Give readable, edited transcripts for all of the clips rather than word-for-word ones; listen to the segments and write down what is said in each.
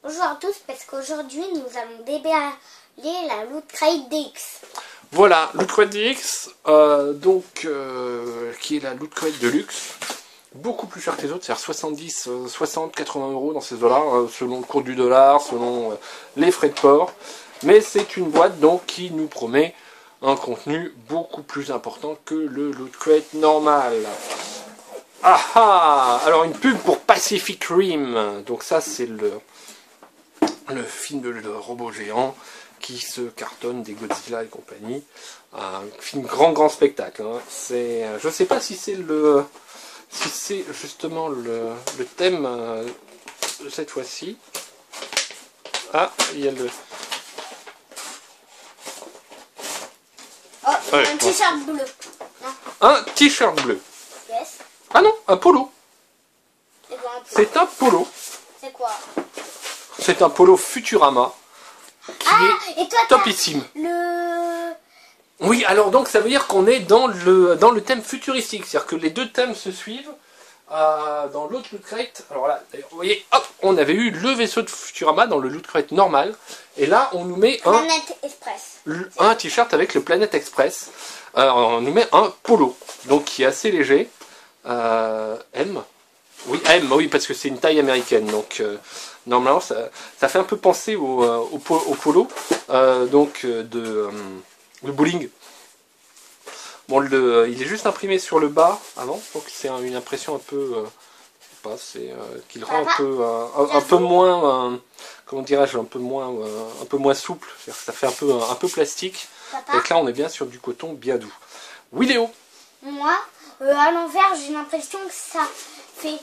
Bonjour à tous, parce qu'aujourd'hui nous allons déballer la Loot Crate DX. Voilà, Loot Crate DX, qui est la Loot Crate de luxe, beaucoup plus cher que les autres, c'est-à-dire 70, 60, 80 euros dans ces eaux-là, selon le cours du dollar, selon les frais de port. Mais c'est une boîte donc qui nous promet un contenu beaucoup plus important que le Loot Crate normal. Ah ah! Alors une pub pour Pacific Rim, donc ça c'est le film de robot géant qui se cartonne des Godzilla et compagnie. Un film grand spectacle. Hein. Je sais pas si c'est justement le thème de cette fois-ci. Ah, il y a le. Oh, ouais, un t-shirt bleu. Non. Un t-shirt bleu. Yes. Ah non, un polo. C'est un polo. C'est quoi? C'est un polo Futurama. Et toi, topissime. Le... Oui, alors donc ça veut dire qu'on est dans le thème futuristique, c'est-à-dire que les deux thèmes se suivent dans l'autre Loot Crate. Alors là, vous voyez, hop, on avait eu le vaisseau de Futurama dans le Loot Crate normal, et là on nous met un t-shirt avec le Planet Express. On nous met un polo, donc qui est assez léger. M. Oui, M, oui, parce que c'est une taille américaine, donc normalement ça fait un peu penser au polo, de bowling. Bon, il est juste imprimé sur le bas avant, donc c'est une impression un peu, qui le rend un peu moins, comment dirais-je, un peu moins souple. Ça fait un peu plastique. Papa, et là, on est bien sur du coton bien doux. Oui, Léo. Moi, à l'envers, j'ai l'impression que ça fait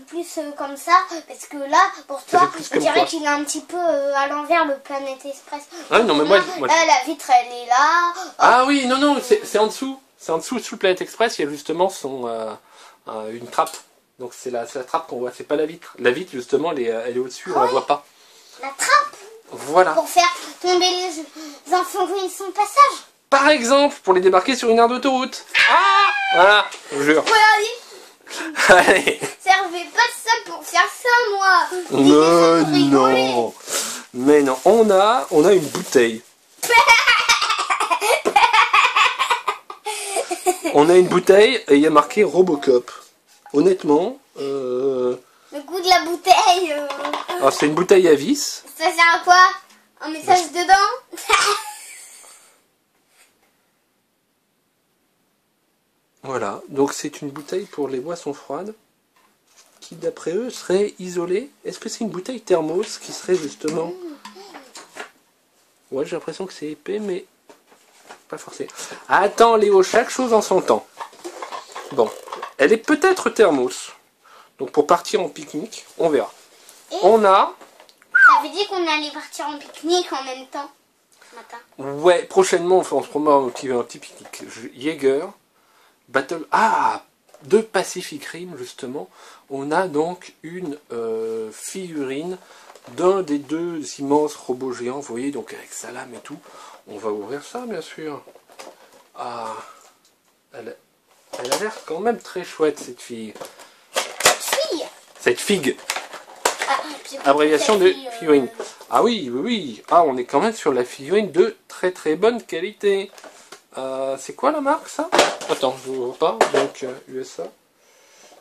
plus comme ça, parce que là, pour toi, je dirais qu'il est un petit peu à l'envers, le Planet Express. Ah non, mais moi, là, la vitre, elle est là. Ah oui, non, c'est en dessous. C'est en dessous, sous le Planet Express, il y a justement une trappe. Donc c'est la trappe qu'on voit, c'est pas la vitre. La vitre, justement, elle est au-dessus, on la voit pas. La trappe. Voilà. Pour faire tomber les enfants qui sont passage. Par exemple, pour les débarquer sur une aire d'autoroute. Ah, voilà, je vous jure. Allez. Servez pas de ça pour faire ça, moi. Non. Mais non, on a une bouteille. On a une bouteille et il y a marqué Robocop. Honnêtement, le goût de la bouteille. Alors c'est une bouteille à vis. Ça sert à quoi? Un message dedans? Voilà, donc c'est une bouteille pour les boissons froides qui d'après eux serait isolée. Est-ce que c'est une bouteille thermos qui serait justement... Ouais, j'ai l'impression que c'est épais, mais pas forcément. Attends Léo, chaque chose en son temps. Bon, elle est peut-être thermos. Donc pour partir en pique-nique, on verra. Et on a... T'avais dit qu'on allait partir en pique-nique en même temps ce matin. Ouais, prochainement on se promène un petit pique-nique. Jaeger, Battle... Ah, de Pacific Rim justement. On a donc une figurine d'un des deux immenses robots géants. Vous voyez, donc avec sa lame et tout. On va ouvrir ça bien sûr. Ah, elle a l'air quand même très chouette cette fille. Cette figue. Abréviation de figurine. Ah oui. Ah, on est quand même sur la figurine de très bonne qualité. C'est quoi la marque ça? Attends, je ne vois pas. Donc USA.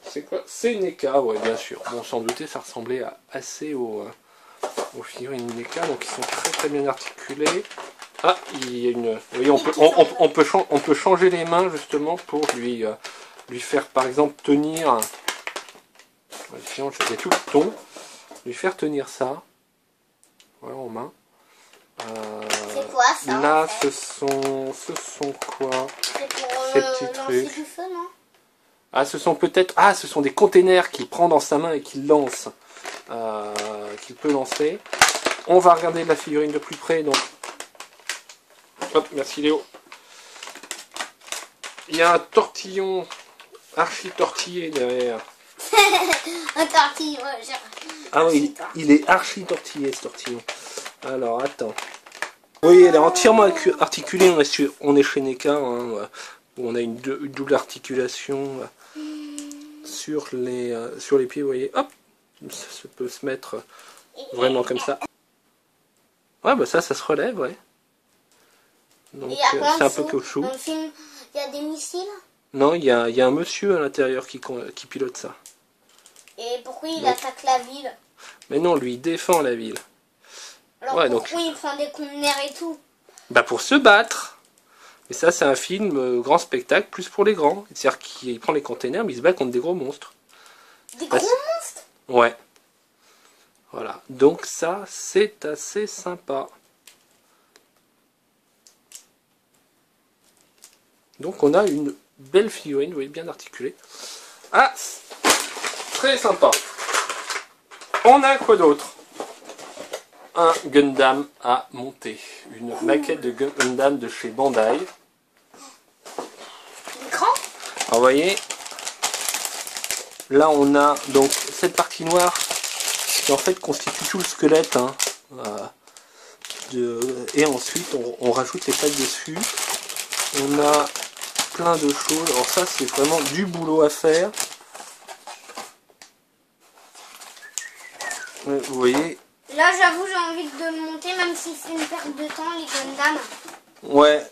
C'est quoi? C'est NECA, ouais, bien sûr. Bon, sans douter, ça ressemblait assez aux figurines NECA. Donc ils sont très bien articulés. Ah, il y a une... Vous voyez, on peut changer les mains justement pour lui faire par exemple tenir... Sinon, je fais tout le ton. Lui faire tenir ça. Voilà, en main. C'est quoi ça? Là, en fait, ce sont quoi? c'est pour ces petits trucs. du feu, non? Ah, ce sont peut-être... Ah, ce sont des containers qu'il prend dans sa main et qu'il lance. Qu'il peut lancer. On va regarder la figurine de plus près. Donc, hop, merci Léo. Il y a un tortillon archi tortillé derrière. Un tortillon. Ah oui, il est archi tortillé ce tortillon. Alors, attends. Oui, elle est entièrement articulée. On est chez NECA. Hein. On a une double articulation sur les pieds. Vous voyez, hop, ça peut se mettre vraiment comme ça. Ouais, bah ça se relève, ouais. Donc c'est un peu caoutchouc. Dans le film, il y a des missiles. Non, il y a un monsieur à l'intérieur qui pilote ça. Et pourquoi il attaque la ville? Mais non, lui, il défend la ville. Alors ouais, pourquoi il prend des conteneurs et tout? Bah pour se battre. Et ça, c'est un film grand spectacle, plus pour les grands. C'est-à-dire qu'il prend les containers, mais il se bat contre des gros monstres. Des gros monstres? Ouais. Voilà. Donc ça, c'est assez sympa. Donc on a une belle figurine, vous voyez, bien articulée. Ah, très sympa. On a quoi d'autre? Un Gundam à monter. Une maquette de Gundam de chez Bandai. Grand? Alors vous voyez, là on a donc cette partie noire qui en fait constitue tout le squelette. Hein, et ensuite on rajoute les pattes dessus. On a plein de choses. Alors ça c'est vraiment du boulot à faire. Ouais, vous voyez. Là j'avoue j'ai envie de le monter même si c'est une perte de temps les Gundam. Ouais.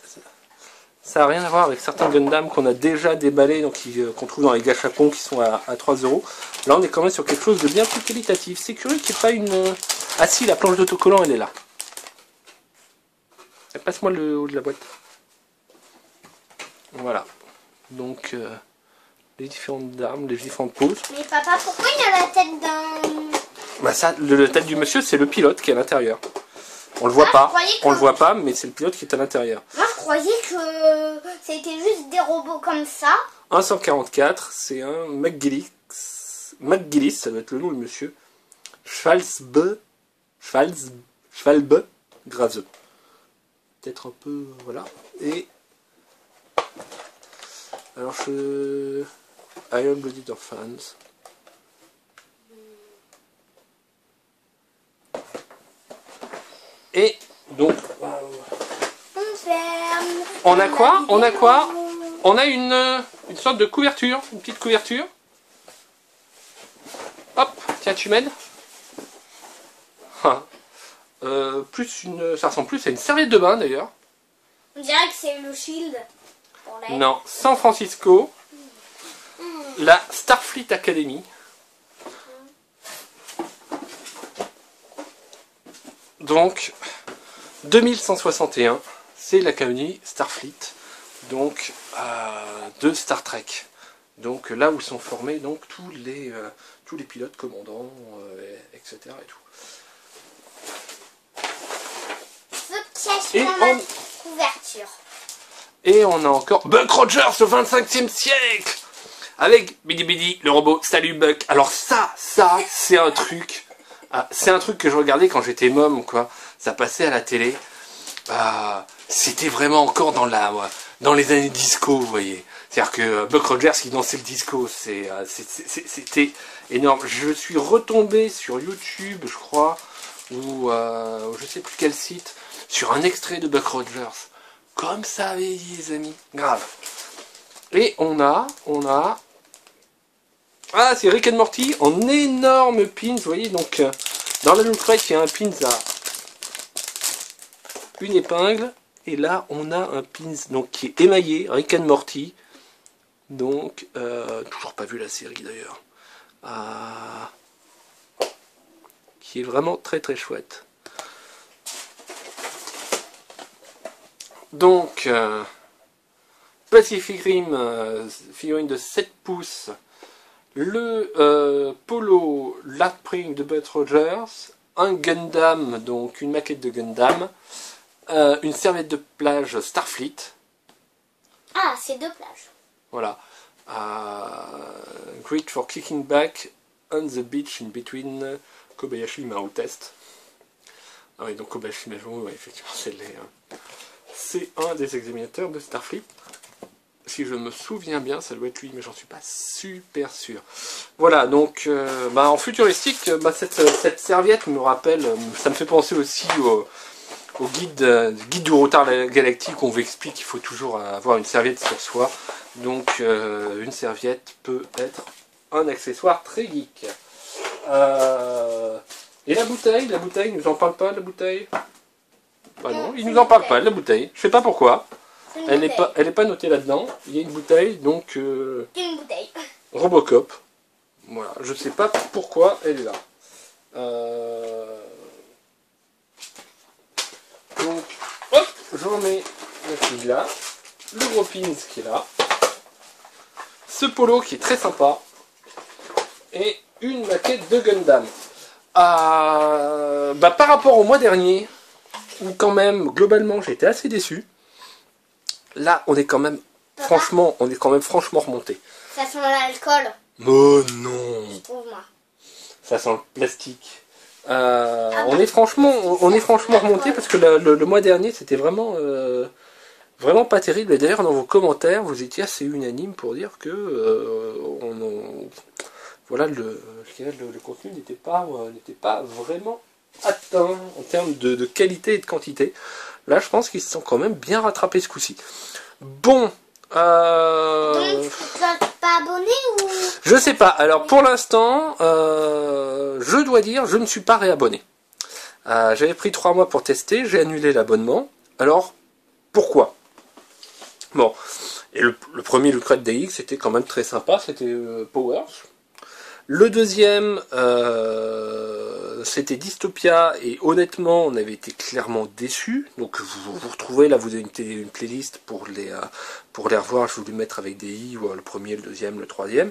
Ça n'a rien à voir avec certains Gundam qu'on a déjà déballés, donc qu'on trouve dans les gachapons qui sont à 3 €. Là on est quand même sur quelque chose de bien plus qualitatif. C'est curieux qu'il n'y ait pas une... Ah si, la planche d'autocollant elle est là. Passe-moi le haut de la boîte. Voilà. Donc les différentes armes, les différentes poses. Mais papa, pourquoi il y a la tête d'un... Bah ça, la tête du monsieur c'est le pilote qui est à l'intérieur. On le voit pas, on le voit pas, mais c'est le pilote qui est à l'intérieur. Moi je croyais que c'était juste des robots comme ça. 144, c'est un McGillis, ça doit être le nom du monsieur. Schwalbe Grase. Peut-être un peu, voilà. Et alors Iron Blooded Orphans. Et donc on a quoi? On a quoi? On a une sorte de couverture, une petite couverture. Hop, tiens, tu m'aides. Ça ressemble plus à une serviette de bain d'ailleurs. On dirait que c'est le Shield. Non, San Francisco, la Starfleet Academy. Donc 2161, c'est l'Académie Starfleet, donc de Star Trek. Donc là où sont formés donc tous les pilotes commandants, etc. et tout. Et on... couverture. Et on a encore Buck Rogers au 25e siècle avec Bidi Bidi, le robot. Salut Buck. Alors ça c'est un truc. C'est un truc que je regardais quand j'étais môme, quoi. Ça passait à la télé. C'était vraiment encore dans les années disco, vous voyez. C'est-à-dire que Buck Rogers qui dansait le disco, c'était énorme. Je suis retombé sur YouTube, je crois, ou je sais plus quel site, sur un extrait de Buck Rogers. Comme ça avait dit, les amis. Grave. Et on a... Ah, c'est Rick and Morty en énorme pins, vous voyez, donc dans la Loot Crate, il y a un pins à une épingle, et là on a un pins donc, qui est émaillé, Rick and Morty, donc, toujours pas vu la série d'ailleurs, qui est vraiment très très chouette. Donc, Pacific Rim, figurine de 7 pouces, le polo Larkspring de Buck Rogers, un Gundam, donc une maquette de Gundam, une serviette de plage Starfleet. Ah, c'est deux plages. Voilà. Great for kicking back on the beach in between Kobayashi et Mao Test. Ah oui, donc Kobayashi et Mao, ouais, effectivement, c'est un des examinateurs de Starfleet. Si je me souviens bien, ça doit être lui, mais j'en suis pas super sûr. Voilà, donc en futuristique, cette serviette me rappelle, ça me fait penser aussi au guide du routard galactique où on vous explique qu'il faut toujours avoir une serviette sur soi. Donc une serviette peut être un accessoire très geek. Et la bouteille, il nous en parle pas, la bouteille? Bah non, il c'est nous en une parle bouteille. pas, de la bouteille. Je sais pas pourquoi. C'est une Elle bouteille. est pas notée là-dedans. Il y a une bouteille, donc C'est une bouteille. Robocop. Voilà, je sais pas pourquoi elle est là. Donc, hop, je remets la fille là. Le gros pins qui est là. Ce polo qui est très sympa. Et une maquette de Gundam. Par rapport au mois dernier, où quand même, globalement, j'étais assez déçu. Là, on est quand même, franchement remonté. Ça sent l'alcool, Oh non! je trouve, moi. Ça sent le plastique. On est franchement remonté parce que le mois dernier, c'était vraiment pas terrible. Et d'ailleurs, dans vos commentaires, vous étiez assez unanime pour dire que voilà, je dirais, le contenu n'était pas vraiment atteint en termes de qualité et de quantité. Là, je pense qu'ils se sont quand même bien rattrapés ce coup-ci. Bon. Donc, tu vas pas abonné ou... Je sais pas. Alors, pour l'instant, je dois dire, je ne suis pas réabonné. J'avais pris 3 mois pour tester, j'ai annulé l'abonnement. Alors, pourquoi? Bon. Et le premier Lucrète DX, c'était quand même très sympa, c'était Powers. Le deuxième, c'était Dystopia, et honnêtement, on avait été clairement déçus. Donc vous retrouvez, là, vous avez une playlist pour les revoir, je vais vous les mettre avec des i, le premier, le deuxième, le troisième.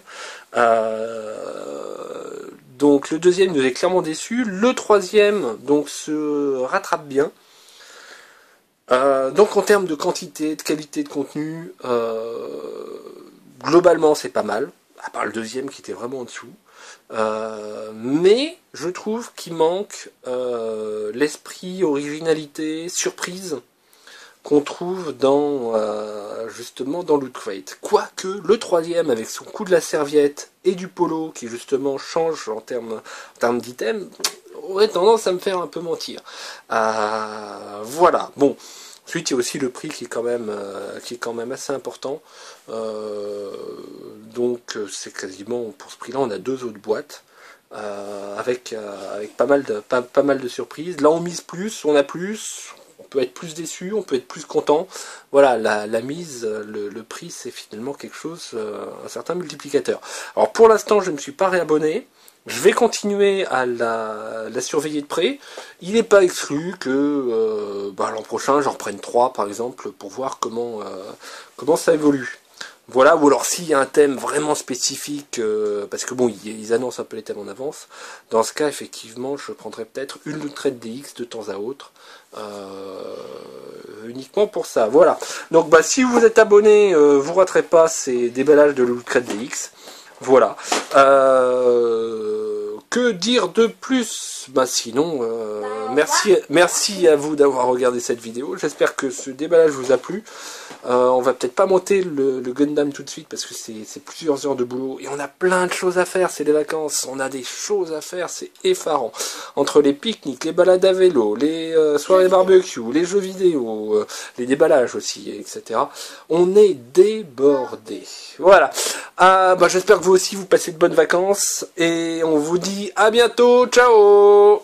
Donc le deuxième nous est clairement déçu. Le troisième, donc, se rattrape bien. Donc en termes de quantité, de qualité de contenu, globalement c'est pas mal, à part le deuxième qui était vraiment en dessous. Mais je trouve qu'il manque l'esprit, originalité, surprise qu'on troume justement dans Loot Crate. Quoique le troisième, avec son coup de la serviette et du polo qui justement change en termes d'items, aurait tendance à me faire un peu mentir. Voilà, bon. Ensuite, il y a aussi le prix qui est quand même assez important. Donc, c'est quasiment, pour ce prix-là, on a 2 autres boîtes. Avec pas mal de surprises. Là, on mise plus, on a plus. On peut être plus déçu, on peut être plus content. Voilà, la mise, le prix, c'est finalement quelque chose, un certain multiplicateur. Alors, pour l'instant, je ne me suis pas réabonné. Je vais continuer à la surveiller de près. Il n'est pas exclu que l'an prochain j'en reprenne 3 par exemple pour voir comment ça évolue. Voilà, ou alors s'il y a un thème vraiment spécifique, parce que bon, ils annoncent un peu les thèmes en avance, dans ce cas effectivement je prendrai peut-être une Loot Crate DX de temps à autre, uniquement pour ça. Voilà, donc si vous êtes abonné, vous raterez pas ces déballages de Loot Crate DX. Voilà. Que dire de plus? Sinon, merci à vous d'avoir regardé cette vidéo. J'espère que ce déballage vous a plu. On va peut-être pas monter le Gundam tout de suite parce que c'est plusieurs heures de boulot et on a plein de choses à faire. C'est les vacances, on a des choses à faire, c'est effarant. Entre les pique-niques, les balades à vélo, les soirées barbecue, les jeux vidéo, les déballages aussi, etc. On est débordé. Voilà. J'espère que vous aussi vous passez de bonnes vacances et on vous dit à bientôt. Ciao.